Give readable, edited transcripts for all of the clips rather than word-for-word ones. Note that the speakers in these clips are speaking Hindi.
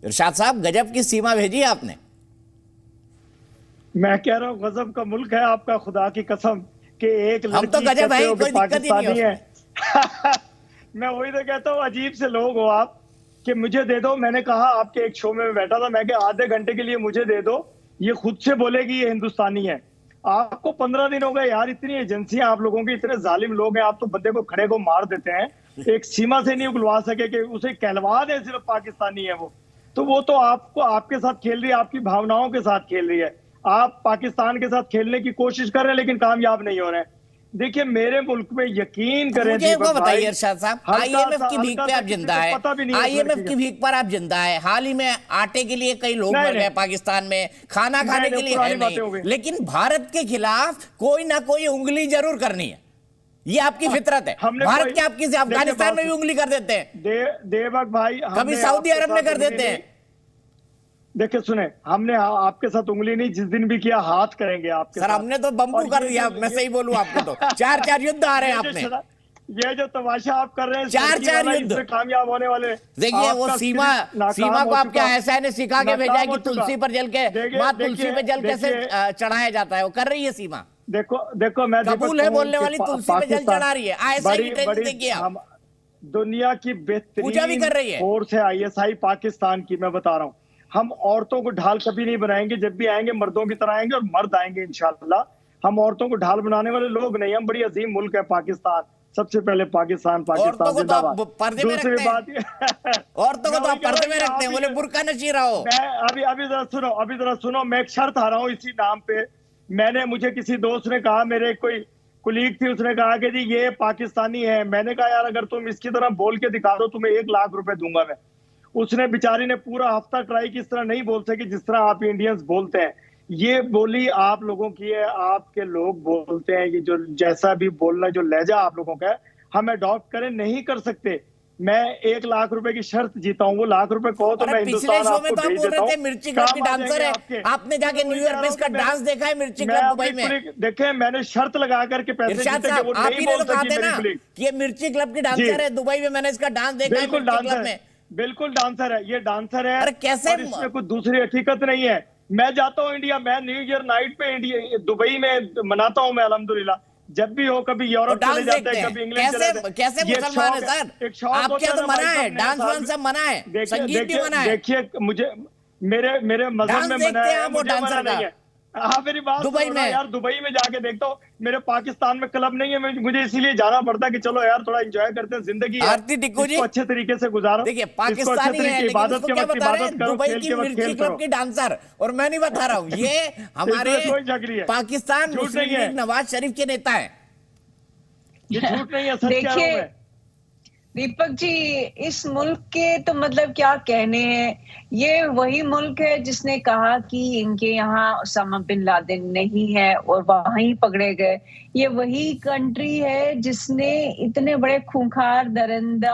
इरशाद साहब, गजब की सीमा भेजी है आपने। मैं कह रहा हूँ गजब का मुल्क है आपका, खुदा की कसम कि एक हम तो लड़की गजब है, कहते हो कोई कि दिक्कत ही नहीं पाकिस्तानी है। है। मैं वही तो कहता हूँ, अजीब से लोग हो आप कि मुझे दे दो। मैंने कहा आपके एक शो में बैठा था, मैं कि आधे घंटे के लिए मुझे दे दो, ये खुद से बोलेगी ये हिंदुस्तानी है। आपको 15 दिन हो गए यार, इतनी एजेंसियां आप लोगों की, इतने जालिम लोग हैं, आप तो बंदे को खड़े को मार देते हैं, एक सीमा से नहीं उगलवा सके कि उसे कहलवा दे सिर्फ पाकिस्तानी है वो। तो वो तो आपको आपके साथ खेल रही है, आपकी भावनाओं के साथ खेल रही है। आप पाकिस्तान के साथ खेलने की कोशिश कर रहे हैं लेकिन कामयाब नहीं हो रहे हैं। देखिए मेरे मुल्क में यकीन करें मुझे वो दीपक बताइए भाई, इरशाद साहब, हल्का आईएमएफ सा की भीख हल्का पे सा आप किसी जिंदा को है, पता भी नहीं है उस आईएमएफ लड़की की का। भीख पर आप जिंदा है। हाल ही में आटे के लिए कई लोग नहीं, मर गए नहीं। पाकिस्तान में, खाना खाने के लिए है पुरानी बातें हो नहीं, गई। लेकिन भारत के खिलाफ कोई ना कोई उंगली जरूर करनी है। ये आपकी फितरत है। हमने भारत कोई- के आप किसी अफगानिस्तान में भी उंगली कर देते हैं, देवक भाई, कभी हमने सऊदी आपके अरब में साथ कर उंगली देते हैं। नहीं- देखिए सुने, हमने आपके साथ उंगली नहीं, जिस दिन भी किया हाथ करेंगे आपके सर साथ। हमने तो बम्बू और कर ये दिया, जो- मैं सही बोलूं आपको तो 4-4 युद्ध आ रहे हैं आपने। ये जो तमाशा आप कर रहे हैं, 4-4 युद्ध। इसमें कामयाब होने वाले। देखिए वो आपका सीमा नाकाम सीमा को हो आपके चुका। ऐसा ने सिखा के भेजा है नाकाम कि हो चुका। तुलसी पर जल के देखिए- माँ देखिए- तुलसी पे जल कैसे देखिए- चढ़ाया जाता है, वो कर रही है सीमा। देखो देखो, मैं दीपक कबूल है कहूं बोलने कि वाली, तुलसी पे जल चढ़ा रही है। आईएसआई की ट्रेनिंग देखिए आप, हम दुनिया की पूजा भी कर रही है। बेहतरीन फोर्स है आईएसआई पाकिस्तान की। मैं बता रहा हूँ, हम औरतों को ढाल कभी नहीं बनाएंगे। जब भी आएंगे मर्दों की तरह आएंगे और मर्द आएंगे इंशाल्लाह। हम औरतों को ढाल बनाने वाले लोग नहीं, हम बड़ी अजीम मुल्क है पाकिस्तान। सबसे पहले पाकिस्तान औरतों को तो आप जिंदाबाद। पर्दे में दूसरी रखते बात हैं, औरतों को तो आप पर्दे में रखते हैं, बोले बुर्का नशी रहो। मैं अभी जरा सुनो, मैं एक शर्त आ रहा हूँ इसी नाम पे। मैंने, मुझे किसी दोस्त ने कहा, मेरे कोई कुलीग थी, उसने कहा कि जी ये पाकिस्तानी है। मैंने कहा यार अगर तुम इसकी तरह बोल के दिखा दो, तुम्हें 1 लाख रुपए दूंगा मैं। उसने बेचारी ने पूरा हफ्ता ट्राई की, इस तरह नहीं बोल सकी जिस तरह आप इंडियंस बोलते हैं। ये बोली आप लोगों की है, आपके लोग बोलते हैं कि जो जैसा भी बोलना, जो लहजा आप लोगों का है, हम अडॉप्ट करें, नहीं कर सकते। मैं 1 लाख रुपए की शर्त जीता हूँ, वो लाख रुपए कहो तो मैं पिछले हिंदुस्तान शो में आपको तो आप भेज बोल देता रहे थे हूँ। मिर्ची क्लब की डांसर है, आपने जाके न्यूयॉर्क में इसका डांस देखा है मिर्ची क्लब दुबई में? देखे, मैंने शर्त लगा करके पैसे इरशाद जीते कि साहब, वो आप नहीं ही ने बोल तो कहा सकी था मेरी ना कुलीग। कि ये मिर्ची क्लब की डांसर है, दुबई में मैंने इसका डांस देखा है बिल्कुल मिर्ची क्लब डांसर में। है, बिल्कुल डांसर है, ये डांसर है। अरे कैसे और इसमें कोई दूसरी हकीकत नहीं है। मैं जाता हूँ इंडिया, मैं न्यू ईयर नाइट पे इंडिया दुबई में मनाता हूँ मैं अल्हम्दुलिल्लाह। जब भी हो, कभी यूरोप चले जाते हैं, कभी इंग्लैंड चले जाते हैं। कैसे ये मुसलमान है शौक सर? एक शौक आपके होता तो ना मना भाई है, साहब, डांस वांस सब मना है, संगीत भी मना है। देखिए मुझे, मेरे मजहब डांस में देखते मना हैं है, आप वो मुझे मना डांसर नहीं का। है। हाँ मेरी बात दुबई सुनो ना में। यार, दुबई में जाके देखता हूँ। मेरे पाकिस्तान में क्लब नहीं है, मुझे इसीलिए जाना पड़ता है कि चलो यार थोड़ा एंजॉय करते हैं, जिंदगी है, आरती टिक्कू जी, इसको अच्छे तरीके से गुजारो। देखिए इसको पाकिस्तानी अच्छे है तरीके लेकिन इबादत उसको के क्या वक्त बता रहे इबादत हैं, करो, दुबई खेल की के वक्त मिर्ची खेल क्लब करो। की डांसर। और मैं नहीं बता रहा हूँ, ये हमारे इसमें कोई शक नहीं है, पाकिस्तान झूठ मुस्लिम नहीं है। लीग नवाज शरीफ के नेता है। ये झूठ नहीं है, सच कह रहा हूँ देखिए मैं। दीपक जी, इस मुल्क के तो मतलब क्या कहने हैं। ये वही मुल्क है जिसने कहा कि इनके यहाँ ओसामा बिन लादेन नहीं है और वहीं पकड़े गए। ये वही कंट्री है जिसने इतने बड़े खूंखार दरिंदा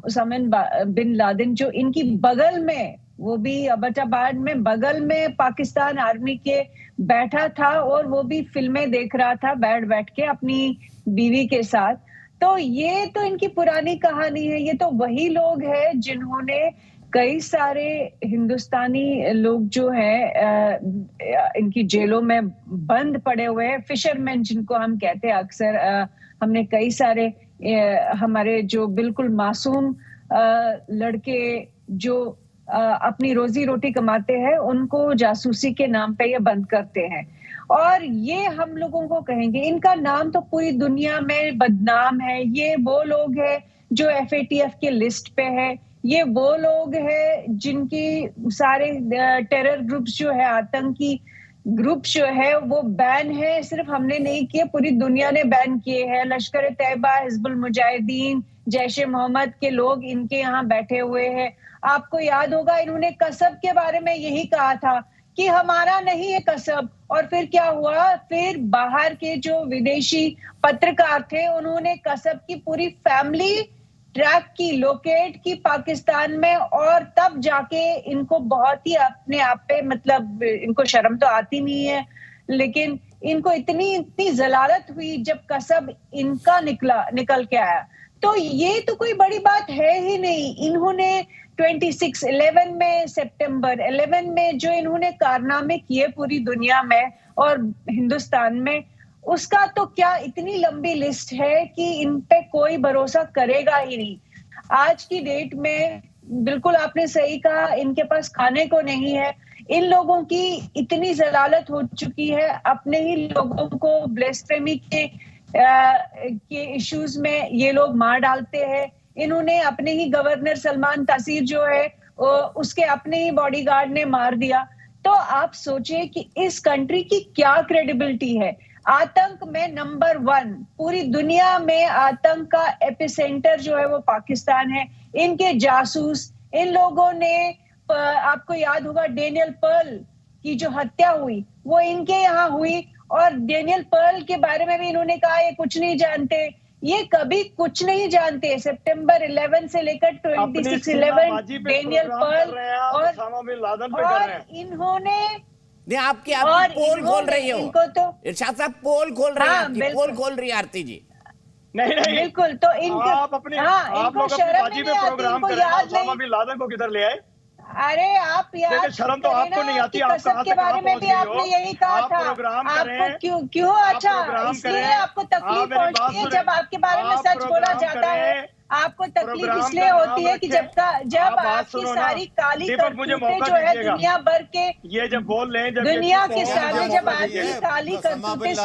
ओसामा बिन लादेन, जो इनकी बगल में, वो भी अबटाबाद में बगल में पाकिस्तान आर्मी के बैठा था, और वो भी फिल्में देख रहा था बैठ के अपनी बीवी के साथ। तो ये तो इनकी पुरानी कहानी है। ये तो वही लोग हैं जिन्होंने कई सारे हिंदुस्तानी लोग जो है इनकी जेलों में बंद पड़े हुए हैं, फिशरमैन जिनको हम कहते हैं अक्सर। हमने कई सारे हमारे जो बिल्कुल मासूम लड़के जो अपनी रोजी रोटी कमाते हैं, उनको जासूसी के नाम पे ये बंद करते हैं। और ये हम लोगों को कहेंगे, इनका नाम तो पूरी दुनिया में बदनाम है। ये वो लोग हैं जो FATF के लिस्ट पे है। ये वो लोग हैं जिनकी सारे टेरर ग्रुप्स जो है, आतंकी ग्रुप जो है, वो बैन है। सिर्फ हमने नहीं किए, पूरी दुनिया ने बैन किए हैं। लश्कर तैयबा, हिजबुल मुजाहिदीन, जैश ए मोहम्मद के लोग इनके यहाँ बैठे हुए हैं। आपको याद होगा इन्होंने कसब के बारे में यही कहा था कि हमारा नहीं है कसब। और फिर क्या हुआ, फिर बाहर के जो विदेशी पत्रकार थे, उन्होंने कसब की पूरी फैमिली ट्रैक की, लोकेट की पाकिस्तान में। और तब जाके इनको बहुत ही अपने आप पे, मतलब इनको शर्म तो आती नहीं है, लेकिन इनको इतनी जलालत हुई जब कसब इनका निकल के आया। तो ये तो कोई बड़ी बात है ही नहीं। इन्होंने 11 में, सितंबर 11 में जो इन्होंने कारनामे किए पूरी दुनिया में और हिंदुस्तान में, उसका तो क्या इतनी लंबी लिस्ट है कि इन पे कोई भरोसा करेगा ही नहीं। आज की डेट में बिल्कुल आपने सही कहा, इनके पास खाने को नहीं है। इन लोगों की इतनी जलालत हो चुकी है, अपने ही लोगों को ब्लेस्फेमी के इश्यूज में ये लोग मार डालते हैं। इन्होंने अपने ही गवर्नर सलमान तासीर जो है उसके अपने ही बॉडीगार्ड ने मार दिया। तो आप सोचिए कि इस कंट्री की क्या क्रेडिबिलिटी है। आतंक में नंबर 1, पूरी दुनिया में आतंक का एपिसेंटर जो है वो पाकिस्तान है। इनके जासूस, इन लोगों ने, आपको याद होगा डेनियल पर्ल की जो हत्या हुई वो इनके यहाँ हुई, और डेनियल पर्ल के बारे में भी इन्होंने कहा ये कुछ नहीं जानते। ये कभी कुछ नहीं जानते। सितंबर 11 से लेकर 26/11 डेनियल पर्ल और इन्होंने आपकी पोल खोल रही हो इनको, तो इरशाद साहब पोल खोल रहे हैं, हाँ, पोल खोल रही है आरती जी। नहीं बिल्कुल, तो इनको आप अपने इनको शर्म नहीं आती, इनको याद नहीं। बिन लादेन को किधर ले आए? अरे आप याद शर्म तो आपको नहीं आती। आप के बारे में भी आपने यही कहा था। आपको क्यों अच्छा इसलिए आपको तकलीफ पहुंचती है जब आपके बारे में सच बोला जाता है। आपको तकलीफ इसलिए होती है कि जब आपकी सारी काली करतूतें जो है दुनिया भर के, ये जब बोल रहे हैं, दुनिया के सामने जब आपकी काली करतूतें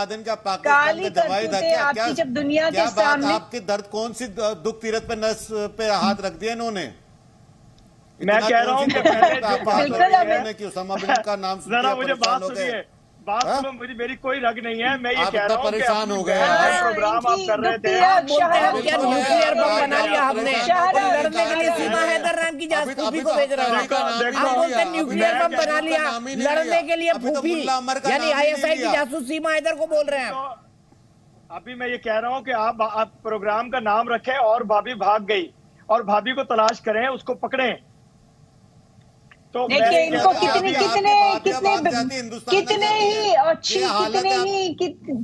आपकी जब दुनिया के सामने, आपके दर्द कौन सी दुख पीड़त पे नस पे हाथ रख दिया इन्होंने? मैं कह रहा हूँ कि उसामा बिन का नाम जरा मुझे बात सुनिए, बात सुनो, मेरी कोई रग नहीं है। मैं ये कह रहा हूँ परेशान हो गए, प्रोग्राम आप कर रहे थे, आप बोलते हैं क्या न्यूक्लियर बम बना लिया हमने, लड़ने के लिए सीमा हैदर नाम की जासूसी को भेज रहा है। आप बोलते हैं न्यूक्लियर बम बना लिया लड़ने के लिए फूफी, यानी ISI की जासूस सीमा हैदर को बोल रहे हैं। अभी मैं ये कह रहा हूँ कि आप प्रोग्राम का नाम रखें और भाभी भाग गई, और भाभी को तलाश करें, उसको पकड़ें। तो देखिए इनको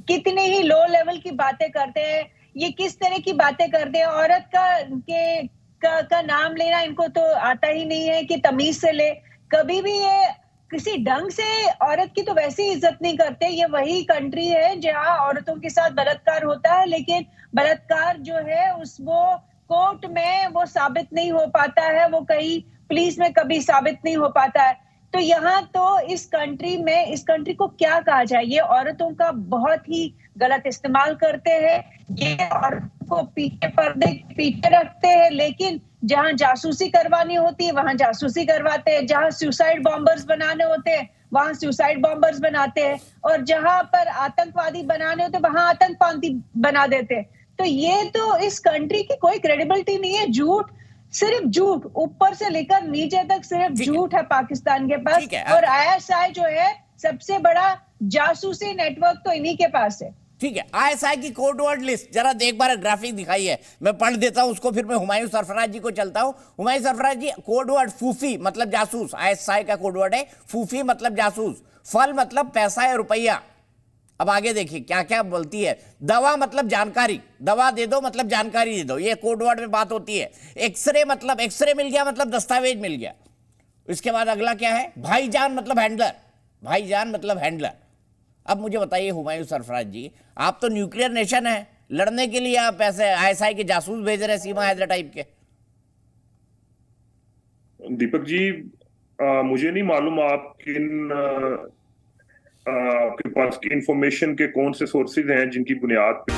कितने ही लो लेवल की बातें करते हैं। ये किस तरह की बातें करते हैं। औरत का नाम लेना इनको तो आता ही नहीं है कि तमीज से ले। कभी भी ये किसी ढंग से औरत की तो वैसे ही इज्जत नहीं करते। ये वही कंट्री है जहां औरतों के साथ बलात्कार होता है, लेकिन बलात्कार जो है वो कोर्ट में वो साबित नहीं हो पाता है, वो कहीं पुलिस में कभी साबित नहीं हो पाता है। तो यहाँ तो इस कंट्री को क्या कहा जाए। ये औरतों का बहुत ही गलत इस्तेमाल करते हैं। ये औरतों को पीछे पर्दे पीछे रखते हैं, लेकिन जहां जासूसी करवानी होती है वहां जासूसी करवाते हैं, जहां सुसाइड बॉम्बर्स बनाने होते हैं वहां सुसाइड बॉम्बर्स बनाते हैं, और जहां पर आतंकवादी बनाने होते वहां आतंकवादी बना देते हैं। तो ये तो इस कंट्री की कोई क्रेडिबिलिटी नहीं है। झूठ, सिर्फ झूठ, ऊपर से लेकर नीचे तक सिर्फ झूठ है पाकिस्तान के पास। और ISI जो है सबसे बड़ा जासूसी नेटवर्क तो इन्हीं के पास है। ठीक है, ISI की कोड वर्ड लिस्ट जरा एक बार ग्राफिक दिखाई है, मैं पढ़ देता हूं उसको, फिर मैं हुमायूं सरफराज जी को चलता हूं। हुमायूं सरफराज जी, कोड वर्ड फूफी मतलब जासूस, ISI का कोड वर्ड है फूफी मतलब जासूस, फल मतलब पैसा या रुपया। अब आगे देखिए क्या क्या बोलती है। दवा मतलब जानकारी, दवा दे दो मतलब जानकारी दे दो, ये कोड वर्ड में बात होती है। एक्सरे मतलब एक्सरे मिल गया मतलब दस्तावेज मिल गया। इसके बाद अगला क्या है, भाईजान मतलब हैंडलर, भाईजान मतलब हैंडलर। अब मुझे बताइए हुमायूं सरफराज जी, आप तो न्यूक्लियर नेशन है, लड़ने के लिए आप ऐसे ISI के जासूस भेज रहे हैं सीमा हैदर टाइप के। दीपक जी, मुझे नहीं मालूम आप आपके पास की इंफॉर्मेशन के कौन से सोर्सेज हैं जिनकी बुनियाद पे।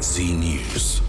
Zee News।